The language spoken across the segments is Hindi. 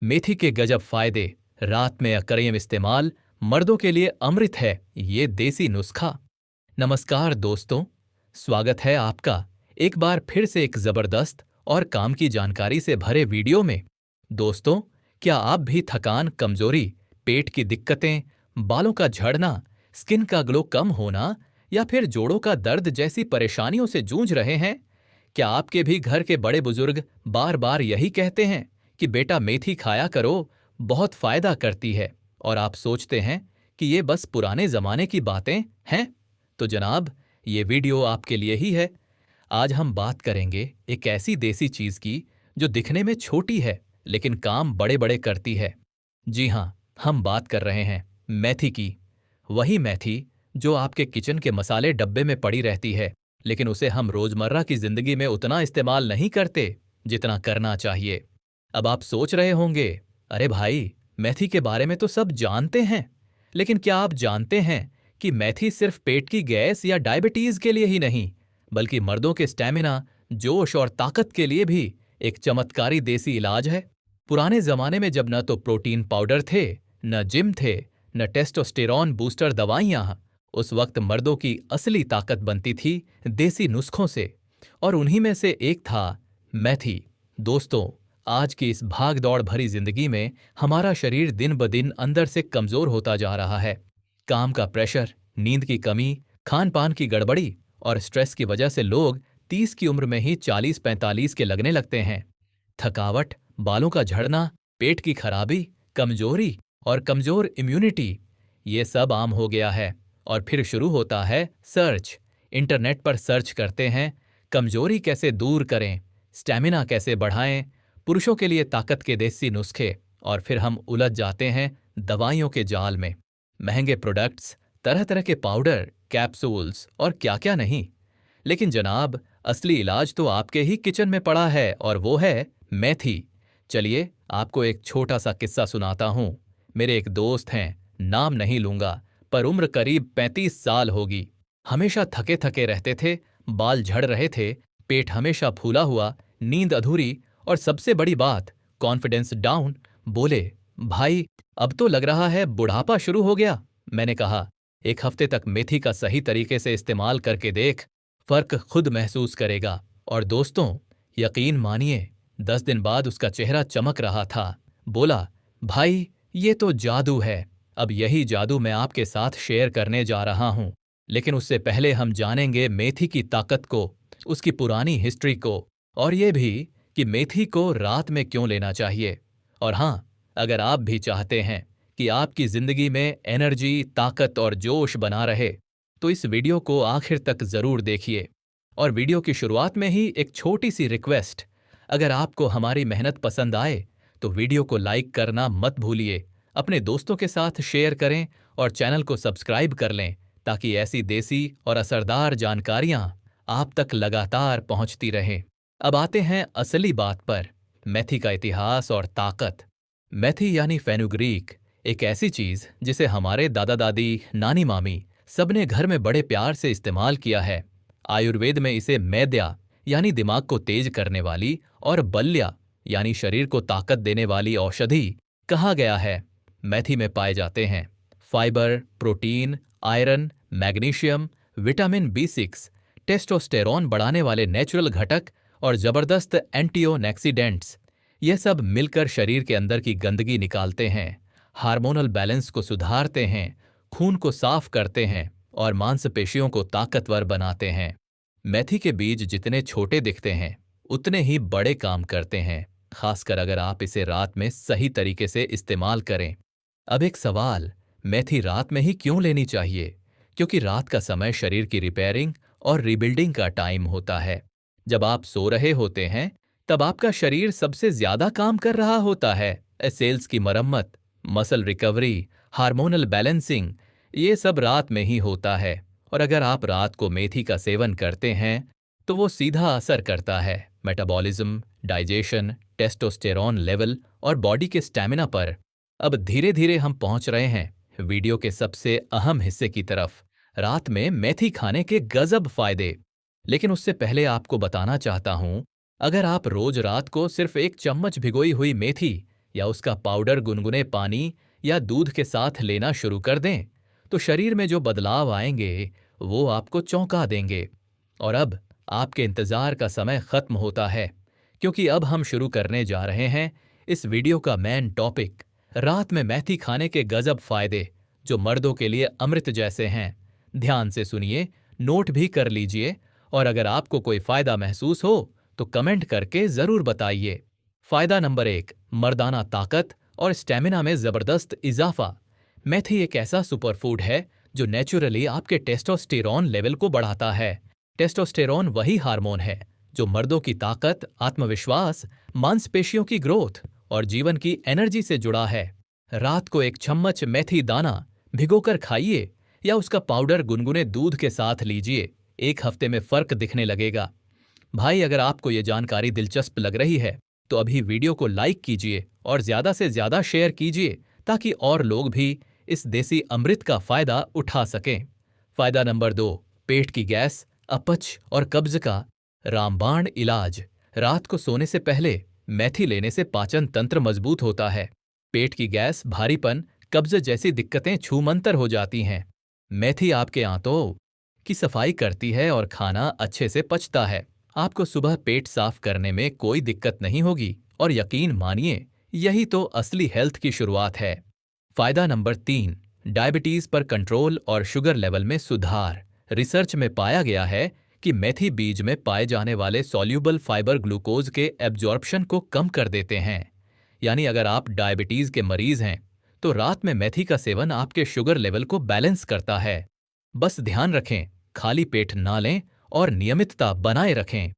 मेथी के गजब फायदे, रात में अकरयम इस्तेमाल, मर्दों के लिए अमृत है ये देसी नुस्खा। नमस्कार दोस्तों, स्वागत है आपका एक बार फिर से एक जबरदस्त और काम की जानकारी से भरे वीडियो में। दोस्तों, क्या आप भी थकान, कमजोरी, पेट की दिक्कतें, बालों का झड़ना, स्किन का ग्लो कम होना या फिर जोड़ों का दर्द जैसी परेशानियों से जूझ रहे हैं? क्या आपके भी घर के बड़े बुजुर्ग बार बार यही कहते हैं कि बेटा मेथी खाया करो, बहुत फायदा करती है, और आप सोचते हैं कि ये बस पुराने जमाने की बातें हैं? तो जनाब, ये वीडियो आपके लिए ही है। आज हम बात करेंगे एक ऐसी देसी चीज की जो दिखने में छोटी है लेकिन काम बड़े बड़े करती है। जी हाँ, हम बात कर रहे हैं मेथी की। वही मेथी जो आपके किचन के मसाले डब्बे में पड़ी रहती है, लेकिन उसे हम रोजमर्रा की जिंदगी में उतना इस्तेमाल नहीं करते जितना करना चाहिए। अब आप सोच रहे होंगे, अरे भाई, मेथी के बारे में तो सब जानते हैं, लेकिन क्या आप जानते हैं कि मेथी सिर्फ पेट की गैस या डायबिटीज के लिए ही नहीं, बल्कि मर्दों के स्टैमिना, जोश और ताकत के लिए भी एक चमत्कारी देसी इलाज है। पुराने जमाने में जब न तो प्रोटीन पाउडर थे, न जिम थे, न टेस्टोस्टेरॉन बूस्टर दवाइयां, उस वक्त मर्दों की असली ताकत बनती थी देसी नुस्खों से, और उन्हीं में से एक था मेथी। दोस्तों, आज की इस भाग दौड़ भरी जिंदगी में हमारा शरीर दिन ब दिन अंदर से कमजोर होता जा रहा है। काम का प्रेशर, नींद की कमी, खान पान की गड़बड़ी और स्ट्रेस की वजह से लोग 30 की उम्र में ही 40-45 के लगने लगते हैं। थकावट, बालों का झड़ना, पेट की खराबी, कमजोरी और कमजोर इम्यूनिटी, ये सब आम हो गया है। और फिर शुरू होता है सर्च। इंटरनेट पर सर्च करते हैं, कमजोरी कैसे दूर करें, स्टैमिना कैसे बढ़ाएं, पुरुषों के लिए ताकत के देसी नुस्खे, और फिर हम उलझ जाते हैं दवाइयों के जाल में। महंगे प्रोडक्ट्स, तरह तरह के पाउडर, कैप्सूल्स और क्या क्या नहीं। लेकिन जनाब, असली इलाज तो आपके ही किचन में पड़ा है, और वो है मेथी। चलिए आपको एक छोटा सा किस्सा सुनाता हूं। मेरे एक दोस्त हैं, नाम नहीं लूंगा, पर उम्र करीब 35 साल होगी। हमेशा थके थके रहते थे, बाल झड़ रहे थे, पेट हमेशा फूला हुआ, नींद अधूरी, और सबसे बड़ी बात, कॉन्फिडेंस डाउन। बोले, भाई, अब तो लग रहा है बुढ़ापा शुरू हो गया। मैंने कहा, एक हफ्ते तक मेथी का सही तरीके से इस्तेमाल करके देख, फर्क खुद महसूस करेगा। और दोस्तों, यकीन मानिए, 10 दिन बाद उसका चेहरा चमक रहा था। बोला, भाई, ये तो जादू है। अब यही जादू मैं आपके साथ शेयर करने जा रहा हूं। लेकिन उससे पहले हम जानेंगे मेथी की ताकत को, उसकी पुरानी हिस्ट्री को, और ये भी कि मेथी को रात में क्यों लेना चाहिए। और हां, अगर आप भी चाहते हैं कि आपकी जिंदगी में एनर्जी, ताकत और जोश बना रहे, तो इस वीडियो को आखिर तक जरूर देखिए। और वीडियो की शुरुआत में ही एक छोटी सी रिक्वेस्ट, अगर आपको हमारी मेहनत पसंद आए तो वीडियो को लाइक करना मत भूलिए, अपने दोस्तों के साथ शेयर करें और चैनल को सब्सक्राइब कर लें, ताकि ऐसी देसी और असरदार जानकारियां आप तक लगातार पहुंचती रहें। अब आते हैं असली बात पर, मेथी का इतिहास और ताकत। मेथी यानी फेनुग्रीक, एक ऐसी चीज जिसे हमारे दादा दादी, नानी मामी सबने घर में बड़े प्यार से इस्तेमाल किया है। आयुर्वेद में इसे मैद्या यानी दिमाग को तेज करने वाली, और बल्या यानी शरीर को ताकत देने वाली औषधि कहा गया है। मेथी में पाए जाते हैं fibre, protein, iron, magnesium, vitamin B6, testosterone बढ़ाने वाले नेचुरल घटक और जबरदस्त एंटीओक्सीडेंट्स। ये सब मिलकर शरीर के अंदर की गंदगी निकालते हैं, हार्मोनल बैलेंस को सुधारते हैं, खून को साफ करते हैं और मांसपेशियों को ताकतवर बनाते हैं। मेथी के बीज जितने छोटे दिखते हैं, उतने ही बड़े काम करते हैं, खासकर अगर आप इसे रात में सही तरीके से इस्तेमाल करें। अब एक सवाल, मेथी रात में ही क्यों लेनी चाहिए? क्योंकि रात का समय शरीर की रिपेयरिंग और रिबिल्डिंग का टाइम होता है। जब आप सो रहे होते हैं, तब आपका शरीर सबसे ज्यादा काम कर रहा होता है। सेल्स की मरम्मत, मसल रिकवरी, हार्मोनल बैलेंसिंग, ये सब रात में ही होता है। और अगर आप रात को मेथी का सेवन करते हैं, तो वो सीधा असर करता है मेटाबॉलिज्म, डाइजेशन, टेस्टोस्टेरॉन लेवल और बॉडी के स्टैमिना पर। अब धीरे धीरे हम पहुंच रहे हैं वीडियो के सबसे अहम हिस्से की तरफ, रात में मेथी खाने के गजब फायदे। लेकिन उससे पहले आपको बताना चाहता हूं, अगर आप रोज रात को सिर्फ 1 चम्मच भिगोई हुई मेथी या उसका पाउडर गुनगुने पानी या दूध के साथ लेना शुरू कर दें, तो शरीर में जो बदलाव आएंगे वो आपको चौंका देंगे। और अब आपके इंतजार का समय खत्म होता है, क्योंकि अब हम शुरू करने जा रहे हैं इस वीडियो का मेन टॉपिक, रात में मेथी खाने के गजब फायदे जो मर्दों के लिए अमृत जैसे हैं। ध्यान से सुनिए, नोट भी कर लीजिए, और अगर आपको कोई फायदा महसूस हो तो कमेंट करके जरूर बताइए। फायदा नंबर 1, मर्दाना ताकत और स्टेमिना में जबरदस्त इजाफा। मेथी एक ऐसा सुपरफूड है जो नेचुरली आपके टेस्टोस्टेरोन लेवल को बढ़ाता है। टेस्टोस्टेरोन वही हार्मोन है जो मर्दों की ताकत, आत्मविश्वास, मांसपेशियों की ग्रोथ और जीवन की एनर्जी से जुड़ा है। रात को एक चम्मच मेथी दाना भिगोकर खाइए या उसका पाउडर गुनगुने दूध के साथ लीजिए। 1 हफ्ते में फर्क दिखने लगेगा। भाई, अगर आपको ये जानकारी दिलचस्प लग रही है तो अभी वीडियो को लाइक कीजिए और ज्यादा से ज्यादा शेयर कीजिए, ताकि और लोग भी इस देसी अमृत का फायदा उठा सकें। फायदा नंबर 2, पेट की गैस, अपच और कब्ज का रामबाण इलाज। रात को सोने से पहले मेथी लेने से पाचन तंत्र मजबूत होता है। पेट की गैस, भारीपन, कब्ज जैसी दिक्कतें छूमंतर हो जाती हैं। मेथी आपके आंतों की सफाई करती है और खाना अच्छे से पचता है। आपको सुबह पेट साफ करने में कोई दिक्कत नहीं होगी, और यकीन मानिए यही तो असली हेल्थ की शुरुआत है। फायदा नंबर 3, डायबिटीज पर कंट्रोल और शुगर लेवल में सुधार। रिसर्च में पाया गया है कि मेथी बीज में पाए जाने वाले सॉल्यूबल फाइबर ग्लूकोज के एब्जॉर्प्शन को कम कर देते हैं। यानी अगर आप डायबिटीज के मरीज हैं तो रात में मेथी का सेवन आपके शुगर लेवल को बैलेंस करता है। बस ध्यान रखें, खाली पेट ना लें और नियमितता बनाए रखें।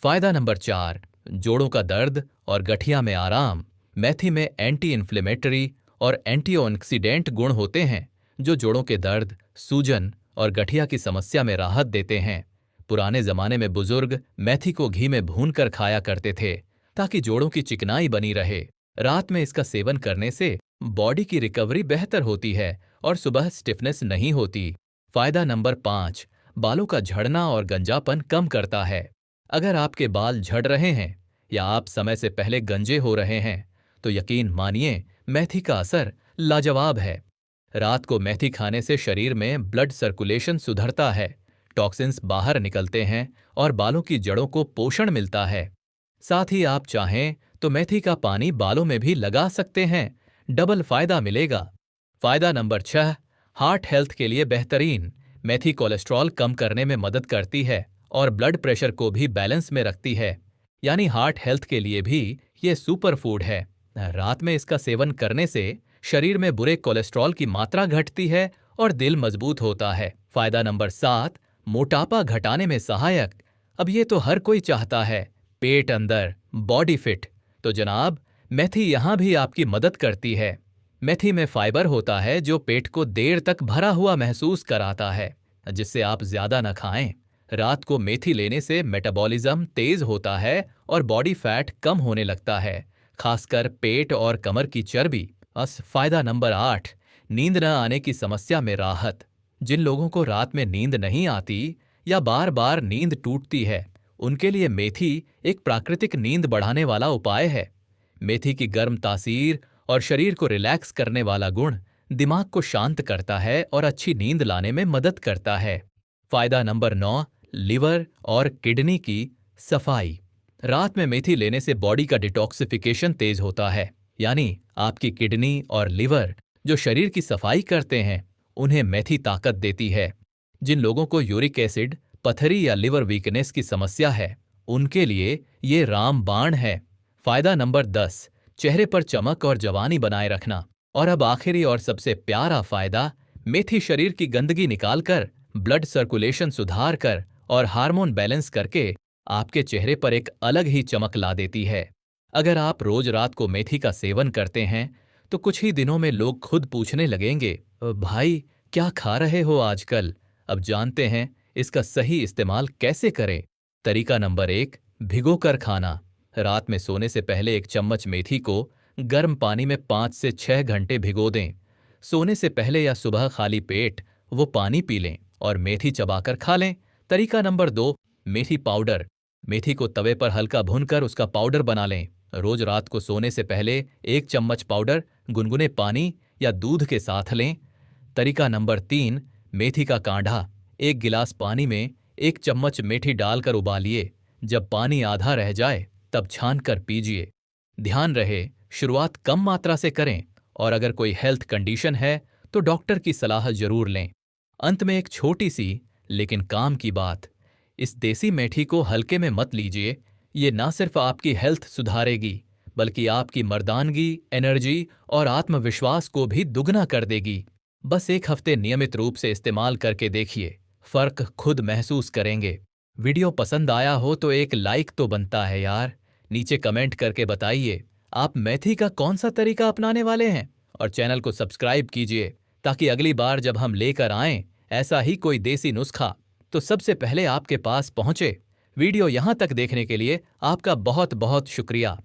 फायदा नंबर 4, जोड़ों का दर्द और गठिया में आराम। मेथी में एंटी इन्फ्लेमेटरी और एंटीऑक्सीडेंट गुण होते हैं जो जोड़ों के दर्द, सूजन और गठिया की समस्या में राहत देते हैं। पुराने जमाने में बुजुर्ग मेथी को घी में भूनकर खाया करते थे ताकि जोड़ों की चिकनाई बनी रहे। रात में इसका सेवन करने से बॉडी की रिकवरी बेहतर होती है और सुबह स्टिफनेस नहीं होती। फायदा नंबर 5, बालों का झड़ना और गंजापन कम करता है। अगर आपके बाल झड़ रहे हैं या आप समय से पहले गंजे हो रहे हैं तो यकीन मानिए मेथी का असर लाजवाब है। रात को मेथी खाने से शरीर में ब्लड सर्कुलेशन सुधरता है, टॉक्सिन्स बाहर निकलते हैं और बालों की जड़ों को पोषण मिलता है। साथ ही आप चाहें तो मेथी का पानी बालों में भी लगा सकते हैं, डबल फायदा मिलेगा। फायदा नंबर 6, हार्ट हेल्थ के लिए बेहतरीन। मेथी कोलेस्ट्रॉल कम करने में मदद करती है और ब्लड प्रेशर को भी बैलेंस में रखती है। यानी हार्ट हेल्थ के लिए भी ये सुपर फूड है। रात में इसका सेवन करने से शरीर में बुरे कोलेस्ट्रॉल की मात्रा घटती है और दिल मजबूत होता है। फायदा नंबर 7, मोटापा घटाने में सहायक। अब ये तो हर कोई चाहता है, पेट अंदर, बॉडी फिट। तो जनाब, मेथी यहां भी आपकी मदद करती है। मेथी में फाइबर होता है जो पेट को देर तक भरा हुआ महसूस कराता है, जिससे आप ज्यादा न खाएं। रात को मेथी लेने से मेटाबॉलिज्म तेज होता है और बॉडी फैट कम होने लगता है, खासकर पेट और कमर की चर्बी। बस फायदा नंबर 8, नींद न आने की समस्या में राहत। जिन लोगों को रात में नींद नहीं आती या बार बार नींद टूटती है, उनके लिए मेथी एक प्राकृतिक नींद बढ़ाने वाला उपाय है। मेथी की गर्म तासीर और शरीर को रिलैक्स करने वाला गुण दिमाग को शांत करता है और अच्छी नींद लाने में मदद करता है। फायदा नंबर 9, लिवर और किडनी की सफाई। रात में मेथी लेने से बॉडी का डिटॉक्सिफिकेशन तेज होता है, यानी आपकी किडनी और लिवर जो शरीर की सफाई करते हैं, उन्हें मेथी ताकत देती है। जिन लोगों को यूरिक एसिड, पथरी या लिवर वीकनेस की समस्या है, उनके लिए ये रामबाण है। फायदा नंबर 10, चेहरे पर चमक और जवानी बनाए रखना। और अब आखिरी और सबसे प्यारा फायदा, मेथी शरीर की गंदगी निकालकर, ब्लड सर्कुलेशन सुधार कर और हार्मोन बैलेंस करके आपके चेहरे पर एक अलग ही चमक ला देती है। अगर आप रोज रात को मेथी का सेवन करते हैं तो कुछ ही दिनों में लोग खुद पूछने लगेंगे, भाई क्या खा रहे हो आजकल? अब जानते हैं इसका सही इस्तेमाल कैसे करें। तरीका नंबर 1, भिगोकर खाना। रात में सोने से पहले 1 चम्मच मेथी को गर्म पानी में 5 से 6 घंटे भिगो दें। सोने से पहले या सुबह खाली पेट वो पानी पी लें और मेथी चबाकर खा लें। तरीका नंबर 2, मेथी पाउडर। मेथी को तवे पर हल्का भूनकर उसका पाउडर बना लें। रोज रात को सोने से पहले 1 चम्मच पाउडर गुनगुने पानी या दूध के साथ लें। तरीका नंबर 3, मेथी का काढ़ा। 1 गिलास पानी में 1 चम्मच मेथी डालकर उबालिए। जब पानी आधा रह जाए तब छानकर पीजिए। ध्यान रहे, शुरुआत कम मात्रा से करें और अगर कोई हेल्थ कंडीशन है तो डॉक्टर की सलाह जरूर लें। अंत में एक छोटी सी लेकिन काम की बात, इस देसी मेथी को हल्के में मत लीजिए। ये ना सिर्फ आपकी हेल्थ सुधारेगी बल्कि आपकी मर्दानगी, एनर्जी और आत्मविश्वास को भी दुगना कर देगी। बस 1 हफ्ते नियमित रूप से इस्तेमाल करके देखिए, फर्क खुद महसूस करेंगे। वीडियो पसंद आया हो तो एक लाइक तो बनता है यार। नीचे कमेंट करके बताइए आप मेथी का कौन सा तरीका अपनाने वाले हैं, और चैनल को सब्सक्राइब कीजिए ताकि अगली बार जब हम लेकर आएं ऐसा ही कोई देसी नुस्खा तो सबसे पहले आपके पास पहुंचे। वीडियो यहां तक देखने के लिए आपका बहुत बहुत शुक्रिया।